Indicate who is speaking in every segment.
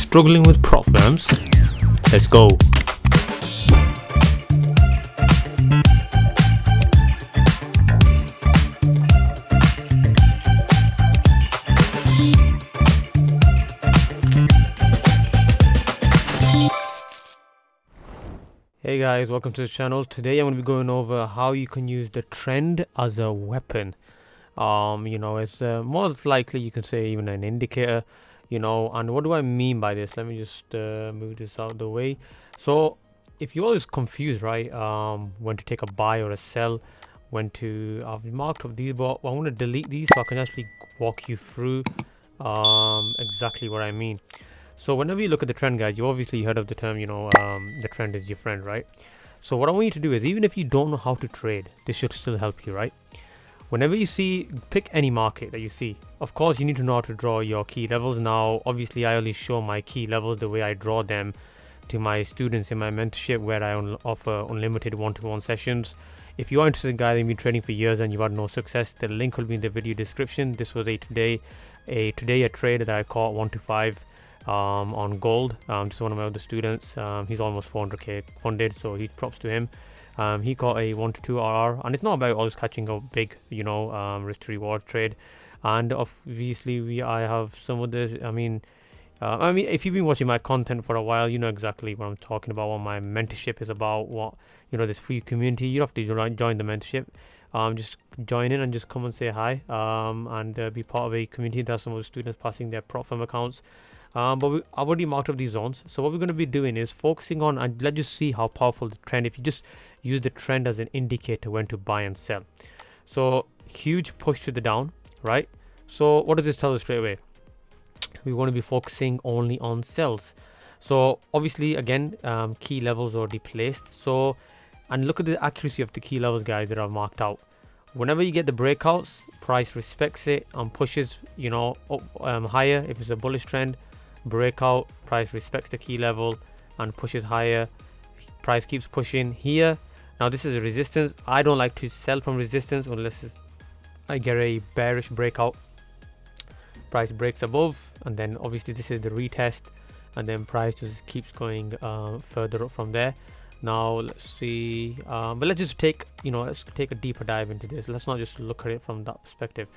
Speaker 1: struggling with prop firms? Let's go. Hey guys, welcome to the channel. Today I'm going to be going over how you can use the trend as a weapon. It's most likely you can say even an indicator, and what do I mean by this? Let me just move this out of the way. So if you're always confused, right, when to take a buy or a sell, I've marked up these, but I want to delete these so I can actually walk you through exactly what I mean. So whenever you look at the trend, guys, you obviously heard of the term, the trend is your friend, right? So what I want you to do is, even if you don't know how to trade, this should still help you, right? Whenever you pick any market that you see, of course, you need to know how to draw your key levels. Now, obviously, I only show my key levels the way I draw them to my students in my mentorship, where I offer unlimited one-to-one sessions. If you are interested, guys, and been trading for years and you had no success, the link will be in the video description. This was a trade that I caught 1 to 5. On gold. This is one of my other students. He's almost 400k funded, so he props to him. He caught a 1 to 2 RR, and it's not about always catching a big, risk to reward trade. And obviously, I have some of this. I mean, if you've been watching my content for a while, you know exactly what I'm talking about. What my mentorship is about. What this free community. You don't have to join the mentorship. Just join in and just come and say hi. And be part of a community. There's some of the students passing their prop firm accounts. But I've already marked up these zones. So what we're going to be doing is focusing on, and let's just see how powerful the trend, if you just use the trend as an indicator when to buy and sell. So huge push to the down, right? So what does this tell us straight away? We want to be focusing only on sells. So obviously, again, key levels already placed. So, and look at the accuracy of the key levels, guys, that I've marked out. Whenever you get the breakouts, price respects it and pushes, up, higher. If it's a bullish trend, breakout, price respects the key level and pushes higher. Price keeps pushing here. Now this is a resistance. I don't like to sell from resistance unless I get a bearish breakout. Price breaks above, and then obviously this is the retest, and then price just keeps going further up from there. Now let's see, but let's just take a deeper dive into this. Let's not just look at it from that perspective.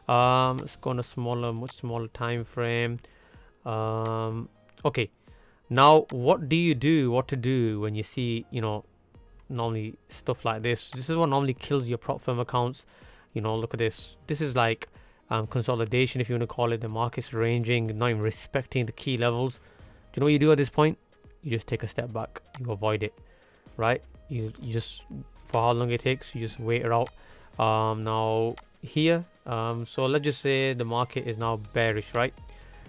Speaker 1: Let's go on a much smaller time frame. Okay, now what to do when you see normally stuff like this. This is what normally kills your prop firm accounts. Look at this. This is like consolidation, if you want to call it. The market's ranging, not even respecting the key levels. Do you know what you do at this point? You just take a step back. You avoid it, right? You just, for how long it takes, you just wait it out. Now here, so let's just say the market is now bearish, right?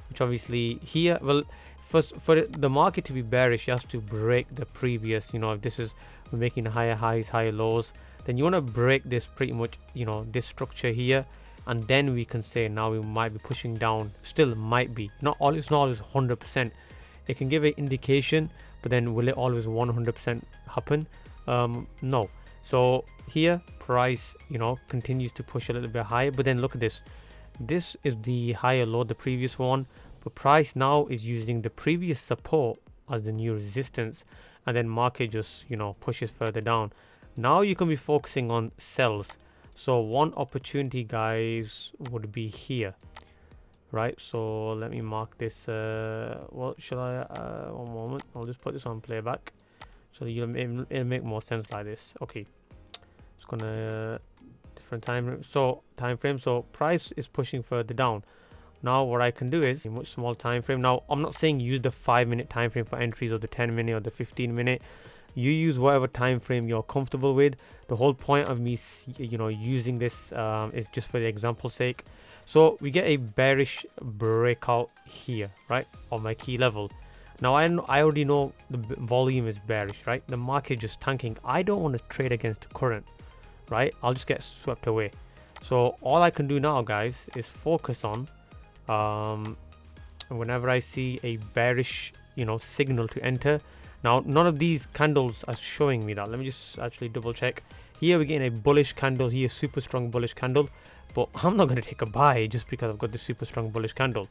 Speaker 1: Which obviously here, well, first for the market to be bearish, you have to break the previous, if this is, we're making higher highs, higher lows, then you want to break this pretty much, this structure here, and then we can say now we might be pushing down. Still might be, it's not always 100%. It can give an indication, but then will it always 100% happen? No. So here price continues to push a little bit higher, but then look at this. This is the higher low, the previous one, but price now is using the previous support as the new resistance, and then market just pushes further down. Now you can be focusing on sells. So one opportunity, guys, would be here, right? So let me mark this. What shall I? One moment. I'll just put this on playback, so it'll make more sense like this. Okay, it's gonna different time frame. So price is pushing further down. Now what I can do is a much small time frame. Now I'm not saying use the 5-minute time frame for entries, or the 10-minute or the 15-minute. You use whatever time frame you're comfortable with. The whole point of me using this is just for the example's sake. So we get a bearish breakout here, right, on my key level. Now I already know the volume is bearish, right? The market just tanking. I don't want to trade against the current, right? I'll just get swept away. So all I can do now, guys, is focus on whenever I see a bearish signal to enter. Now none of these candles are showing me that. Let me just actually double check. Here we're getting a bullish candle here, super strong bullish candle, but I'm not going to take a buy just because I've got this super strong bullish candle.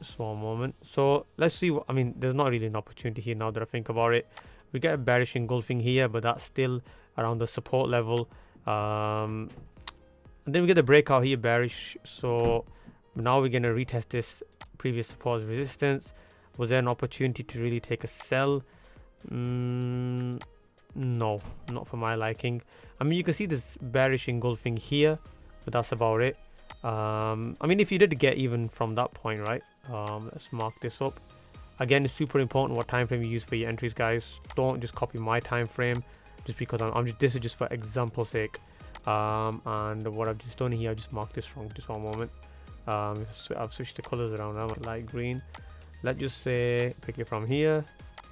Speaker 1: Just one moment. So let's see what, I mean, there's not really an opportunity here now that I think about it. We get a bearish engulfing here, but that's still around the support level. And then we get the breakout here, bearish. So now we're going to retest this previous support resistance. Was there an opportunity to really take a sell? No, not for my liking. I mean, you can see this bearish engulfing here, but that's about it. I mean, if you did get even from that point, right? Let's mark this up. Again, it's super important what time frame you use for your entries, guys. Don't just copy my time frame just because this is just for example sake. And what I've just done here, I just marked this wrong. Just one moment. I've switched the colors around now. Light green. Let's just say pick it from here,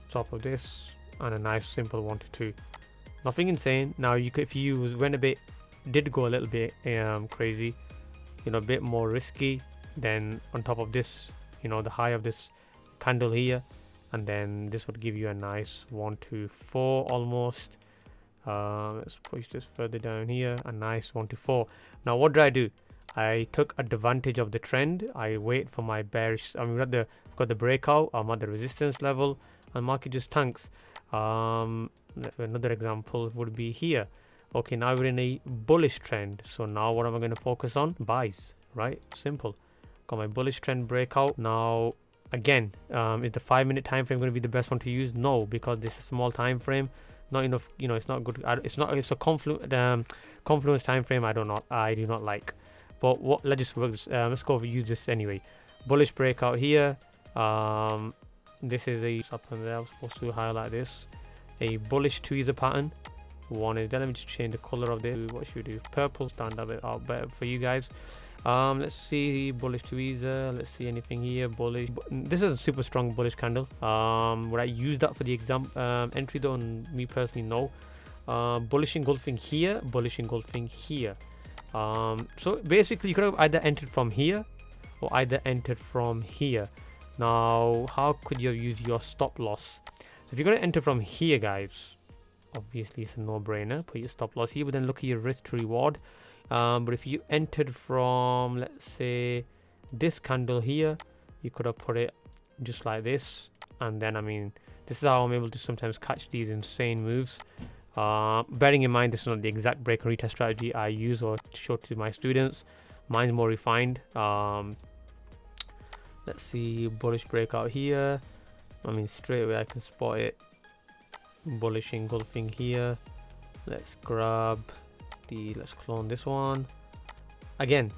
Speaker 1: top of this, and a nice simple 1 to 2. Nothing insane. Now you could, if you did go a little bit crazy, you know, a bit more risky, then on top of this, you know, the high of this candle here, and then this would give you a nice 1 to 4 almost. Let's push this further down here, a nice 1 to 4. Now what did I do? I took advantage of the trend. I wait for my bearish. I mean, we've got the breakout. I'm at the resistance level, and market just tanks. Another example would be here. Okay, now we're in a bullish trend. So now what am I going to focus on? Buys, right? Simple. Got my bullish trend breakout. Now, again, is the 5-minute time frame going to be the best one to use? No, because this is a small time frame. Not enough. You know, it's not good. It's a confluence time frame. I do not like. But let's just work this. Let's go use this anyway. Bullish breakout here. This is a up and there. I'm supposed to highlight this. A bullish tweezer pattern. One is there. Let me just change the color of this. What should we do? Purple stand a bit out better for you guys. Let's see bullish tweezer. Let's see anything here. Bullish. This is a super strong bullish candle. Would I use that for the entry though? And me personally, no. Bullish engulfing here. Bullish engulfing here. So basically, you could have either entered from here or either entered from here. Now, how could you use your stop loss? So if you're going to enter from here, guys, obviously it's a no-brainer. Put your stop loss here, but then look at your risk to reward. But if you entered from, let's say, this candle here, you could have put it just like this. And then, I mean, this is how I'm able to sometimes catch these insane moves. Bearing in mind, this is not the exact break and retest strategy I use or show to my students. Mine's more refined. Let's see, bullish breakout here. I mean, straight away I can spot it. Bullish engulfing here. Let's clone this one. Again,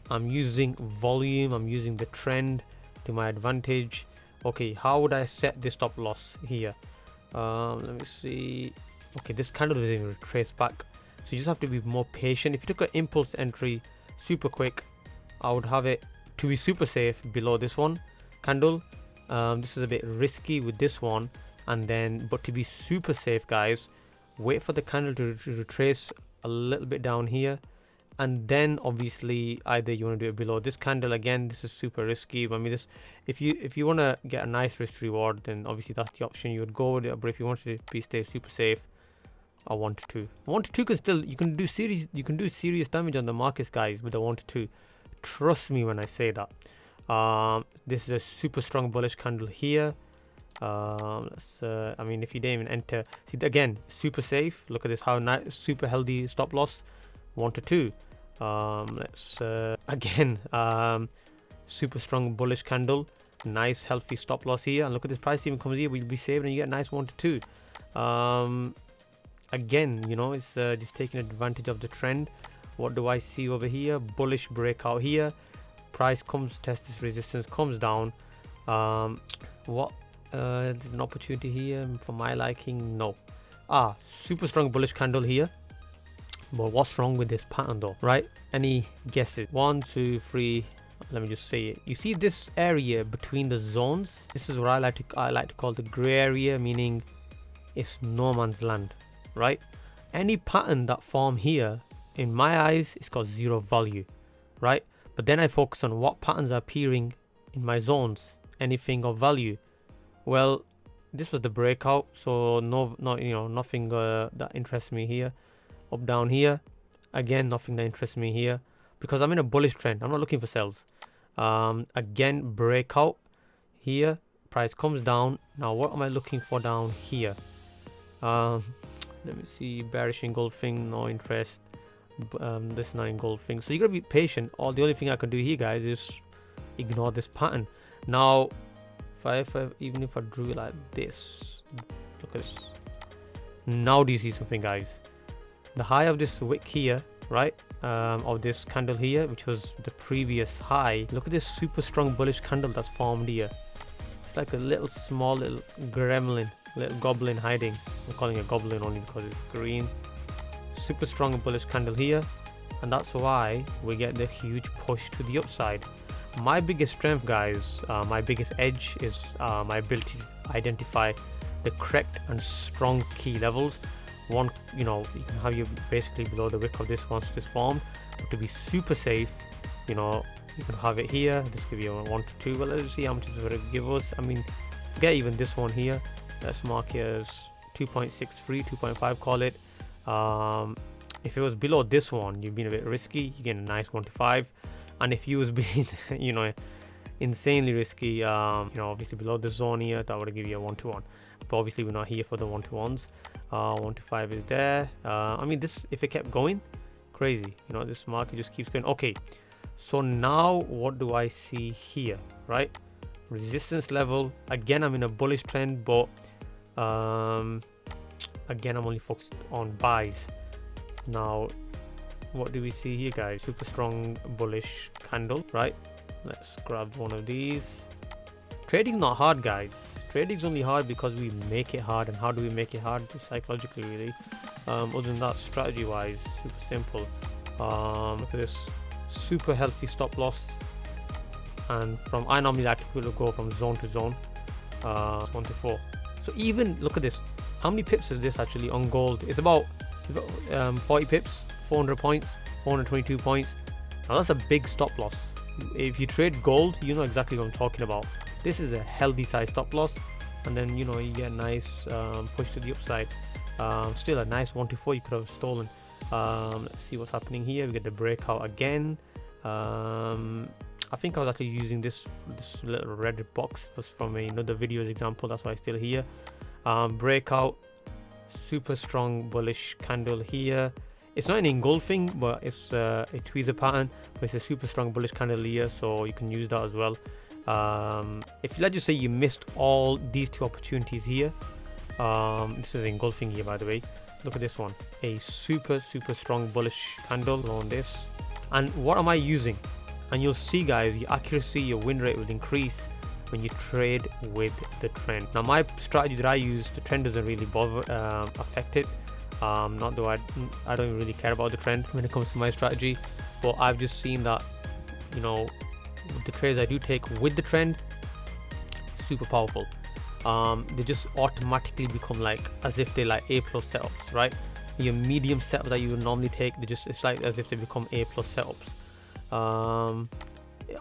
Speaker 1: I'm using volume. I'm using the trend to my advantage. Okay, how would I set this stop loss here? Let me see. Okay, this candle doesn't even retrace back, so you just have to be more patient. If you took an impulse entry super quick, I would have it to be super safe below this one candle. This is a bit risky with this one, and then but to be super safe, guys, wait for the candle to retrace a little bit down here, and then obviously either you want to do it below this candle. Again, this is super risky, but I mean, this if you want to get a nice risk reward, then obviously that's the option you would go with it. But if you want to stay super safe, a 1 to 2. 1 to 2 can still, you can do serious damage on the markets, guys, with a 1 to 2. Trust me when I say that. This is a super strong bullish candle here. I mean, if you didn't even enter, see again, super safe. Look at this, how nice, super healthy stop loss, 1 to 2. Again, super strong bullish candle, nice healthy stop loss here, and look at this, price even comes here, we'll be saving, and you get a nice 1 to 2. Again, you know, it's just taking advantage of the trend. What do I see over here? Bullish breakout here, price comes, test this resistance, comes down. There's an opportunity here for my liking. No. Super strong bullish candle here, but what's wrong with this pattern though, right? Any guesses? 1, 2, 3. Let me just say it. You see this area between the zones? This is what I like to call the gray area, meaning it's no man's land, right? Any pattern that form here, in my eyes, it's got zero value, right? But then I focus on what patterns are appearing in my zones, anything of value. Well, this was the breakout, so nothing that interests me here. Up down here, again, nothing that interests me here, because I'm in a bullish trend. I'm not looking for sales. Again, breakout, here, price comes down. Now what am I looking for down here? Let me see, bearish engulfing, no interest. This not engulfing, so you gotta be patient. The only thing I can do here, guys, is ignore this pattern. Now even if I drew it like this, look at this. Now do you see something, guys? The high of this wick here, right, of this candle here, which was the previous high, look at this super strong bullish candle that's formed here. It's like a little small little gremlin, little goblin hiding. I'm calling it goblin only because it's green. Super strong bullish candle here, and that's why we get the huge push to the upside. My biggest strength, guys, my biggest edge is my ability to identify the correct and strong key levels. One, you can have you basically below the wick of this once it's formed, but to be super safe, you can have it here. Just give you a 1 to 2. Well, let's see how much it's going to give us. I mean, forget even this one here. Let's mark here as 2.63, 2.5, call it. If it was below this one, you've been a bit risky. You get a nice 1 to 5. And if you was being, insanely risky, obviously below the zone here, that would give you a 1 to 1. But obviously we're not here for the 1 to 1s. 1 to 5 is there. I mean, this, if it kept going, crazy. This market just keeps going. Okay, so now what do I see here, right? Resistance level. Again, I'm in a bullish trend, but again, I'm only focused on buys. Now, what do we see here, guys? Super strong bullish candle, right? Let's grab one of these. Trading not hard, guys. Trading's only hard because we make it hard. And how do we make it hard? Just psychologically, really. Other than that, strategy wise, super simple. Look at this, super healthy stop loss. And I normally like to go from zone to zone, 1 to 4. So even look at this, how many pips is this actually on gold? It's about 40 pips, 400 points, 422 points. Now that's a big stop loss. If you trade gold, you know exactly what I'm talking about. This is a healthy size stop loss, and then you get a nice push to the upside. Still a nice 1 to 4 you could have stolen. Let's see what's happening here. We get the breakout again. I think I was actually using this little red box was from another video's example. That's why it's still here. Breakout, super strong bullish candle here. It's not an engulfing, but it's a tweezer pattern, but it's a super strong bullish candle here, so you can use that as well. If let's just say you missed all these two opportunities here, this is engulfing here, by the way. Look at this one, a super strong bullish candle on this. And what am I using? And you'll see, guys, your accuracy, your win rate will increase when you trade with the trend. Now my strategy that I use, the trend doesn't really affect it. Not though I don't really care about the trend when it comes to my strategy, but I've just seen that the trades I do take with the trend, super powerful. They just automatically become like as if they're like A+ setups, right? Your medium setup that you would normally take, it's like as if they become A+ setups.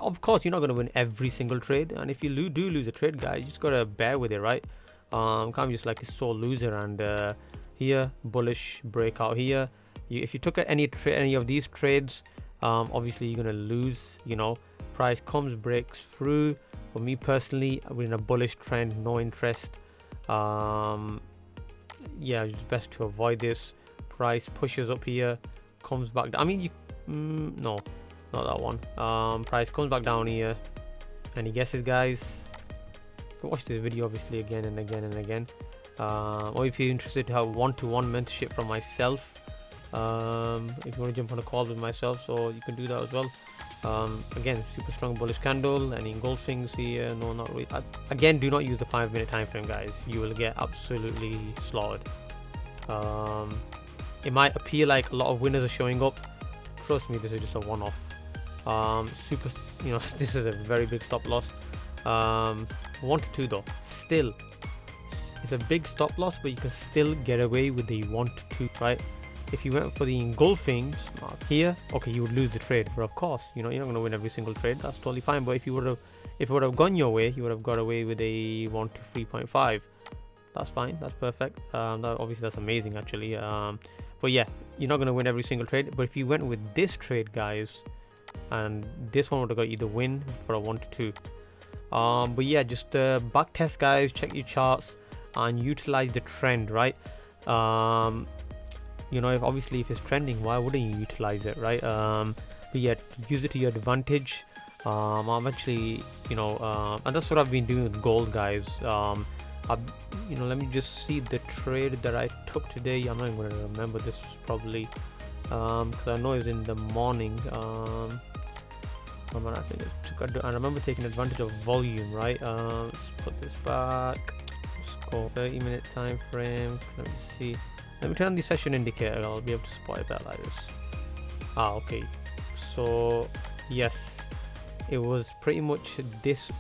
Speaker 1: Of course, you're not going to win every single trade, and if you do lose a trade, guys, you just gotta bear with it, right? Can't be just like a sore loser. And here, bullish breakout here. If you took any of these trades, obviously you're gonna lose. Price comes, breaks through. For me personally, we're in a bullish trend, no interest. Yeah, it's best to avoid this. Price pushes up here, comes back down. I mean, no, not that one. Price comes back down here. Any guesses, guys? You can watch this video obviously again and again and again. Or if you're interested to have one-to-one mentorship from myself, if you want to jump on a call with myself, so you can do that as well. Again, super strong bullish candle. Any engulfings here? No, not really. Again, do not use the 5-minute time frame, guys. You will get absolutely slaughtered. It might appear like a lot of winners are showing up. Trust me, this is just a one-off. This is a very big stop loss. 1 to 2 though, still it's a big stop loss, but you can still get away with the 1 to 2, right? If you went for the engulfing here, okay, you would lose the trade, but of course, you're not going to win every single trade. That's totally fine. But if it would have gone your way, you would have got away with a 1 to 3.5. That's fine. That's perfect. Obviously that's amazing actually. But yeah, you're not going to win every single trade. But if you went with this trade, guys, and this one would have got you the win for a 1 to 2. But yeah, just back test, guys. Check your charts and utilize the trend, right? You know, if obviously if it's trending, why wouldn't you utilize it, right? But yeah, use it to your advantage. I'm actually, you know, and that's what I've been doing with gold, guys. You know, let me just see the trade that I took today. I'm not even going to remember. This was probably because I know it's in the morning. I think I remember taking advantage of volume, right? Let's put this back. Let's go 30-minute time frame. Let me see. Let me turn on the session indicator. I'll be able to spot it better like this. Okay. So yes, it was pretty much this.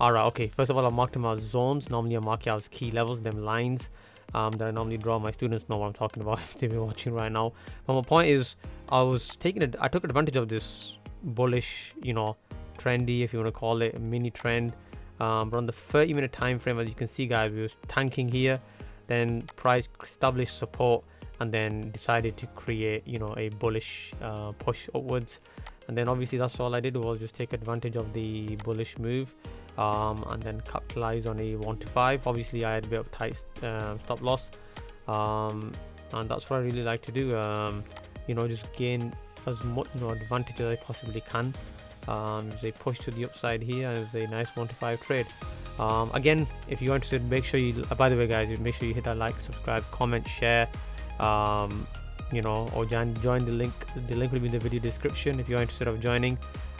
Speaker 1: Alright, okay. First of all, I marked them as zones. Normally I mark it as key levels, them lines that I normally draw. My students know what I'm talking about if they've been watching right now. But my point is, I took advantage of this bullish, you know, trendy, if you want to call it, a mini trend. But on the 30-minute time frame, as you can see, guys, we were tanking here. Then price established support and then decided to create, you know, a bullish push upwards. And then obviously that's all I did, was just take advantage of the bullish move and then capitalize on a 1 to 5. Obviously I had a bit of tight stop loss, and that's what I really like to do. You know, just gain as much, you know, advantage as I possibly can. There's a push to the upside here, and there's a nice 1 to 5 trade. Again, if you're interested, make sure you by the way, guys, make sure you hit that like, subscribe, comment, share, you know, or join the link will be in the video description if you're interested of joining.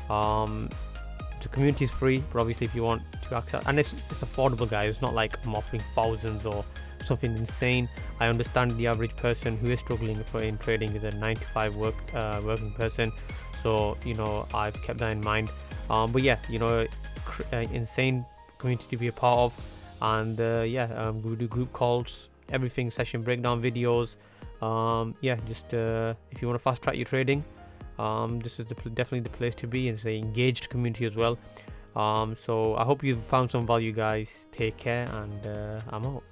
Speaker 1: The community is free, but obviously if you want to access, and it's affordable, guys. It's not like I'm offering thousands or something insane. I understand the average person who is struggling in trading is a 9 to 5 working person, so you know, I've kept that in mind. But yeah, you know, insane community to be a part of. And yeah, we do group calls, everything, session breakdown videos. Yeah, just if you want to fast track your trading, this is definitely the place to be. It's an engaged community as well. So I hope you've found some value, guys. Take care, and I'm out.